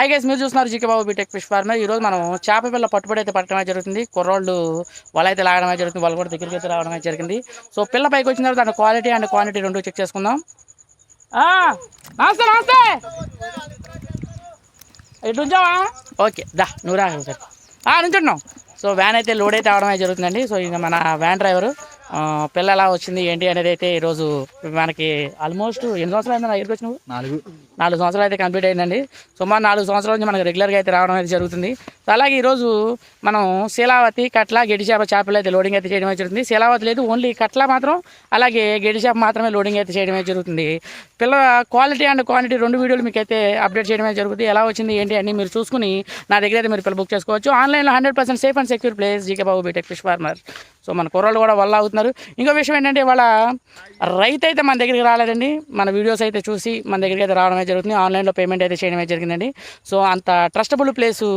Hi guys, మీరు చూస్తున్నారు GK Babu BTech fish farmer. ఈరోజు మనం చేప పిల్ల పట్టుబడి అయితే పట్టడమే జరుగుతుంది. కుర్రోళ్ళు వల అయితే లాగడమే జరుగుతుంది, వాళ్ళు కూడా దగ్గరికి అయితే రావడమే జరిగింది. సో పిల్ల పైకి వచ్చిన తర్వాత దాని క్వాలిటీ అండ్ క్వాంటిటీ రెండు చెక్ చేసుకుందాం. నమస్తే నమస్తే, ఇటు ఉంచావా? ఓకే దా, నువ్వు రా సార్ నుంచున్నాం. సో వ్యాన్ అయితే లోడ్ అయితే అవడమే జరుగుతుందండి. సో ఇక మన వ్యాన్ డ్రైవరు పిల్ల ఎలా వచ్చింది ఏంటి అనేది అయితే ఈరోజు మనకి ఆల్మోస్ట్ ఎన్ని సంవత్సరాలు అయింది నా దగ్గరికి వచ్చినావు? 4 సంవత్సరాలు అయితే కంప్లీట్ అయిందండి. సుమారు 4 సంవత్సరాల నుంచి మనకు రెగ్యులర్గా అయితే రావడం అయితే జరుగుతుంది. సో అలాగే ఈరోజు మనం శీలావతి, కట్ల, గెడి చేప చేపలు అయితే లోడింగ్ అయితే చేయడం జరుగుతుంది. శీలావతి లేదు, ఓన్లీ కట్ల మాత్రం, అలాగే గెడి చేప మాత్రమే లోడింగ్ అయితే చేయడం జరుగుతుంది. పిల్ల క్వాలిటీ అండ్ క్వాంటిటీ రెండు వీడియోలు మీకు అయితే అప్డేట్ చేయడమే జరుగుతుంది. ఎలా వచ్చింది ఏంటి అని మీరు చూసుకుని నా దగ్గర అయితే మీరు పిల్ల బుక్ చేసుకోవచ్చు. ఆన్లైన్లో 100% safe and secure place GK Babu BTech fish farmer. So మన కుర్రాళ్ళు కూడా వల్ల అవుతున్నారు. ఇంకో విషయం ఏంటంటే వాళ్ళ రైతు అయితే మన దగ్గరికి రాలేదండి, మన వీడియోస్ అయితే చూసి మన దగ్గరికి అయితే రావడమే జరుగుతుంది. ఆన్లైన్లో పేమెంట్ అయితే చేయడమే జరిగిందండి. సో అంత ట్రస్టబుల్ ప్లేసు,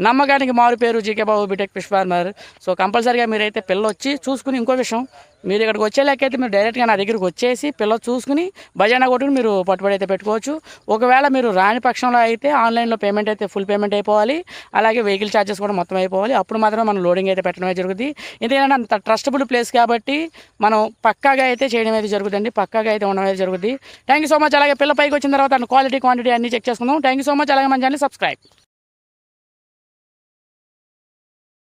నమ్మకానికి మారు పేరు GK Babu BTech fish farmer. So కంపల్సరీగా మీరైతే పిల్ల వచ్చి చూసుకుని, ఇంకో విషయం మీరు ఇక్కడికి వచ్చే లెక్కైతే మీరు డైరెక్ట్గా నా దగ్గరికి వచ్చేసి పిల్ల చూసుకుని భజన కొట్టుకుని మీరు పట్టుబడి అయితే పెట్టుకోవచ్చు. ఒకవేళ మీరు రాని పక్షంలో అయితే ఆన్లైన్లో పేమెంట్ అయితే ఫుల్ పేమెంట్ అయిపోవాలి, అలాగే వెహికల్ ఛార్జెస్ కూడా మొత్తం అయిపోవాలి. అప్పుడు మాత్రమే మనం లోడింగ్ అయితే పెట్టడమే జరుగుతుంది. ఎందుకంటే అంత ట్రస్టబుల్ ప్లేస్ కాబట్టి మనం పక్కాగా అయితే చేయడం అయితే జరుగుతుంది, పక్కాగా అయితే ఉండడం అయితే జరుగుతుంది. Thank you so much. అలాగే పిల్ల పైకి వచ్చిన తర్వాత క్వాలిటీ క్వాంటిటీ అన్ని చెక్ చేసుకుందాం. Thank you so much. అలాగే మన ఛానల్ సబ్స్క్రైబ్.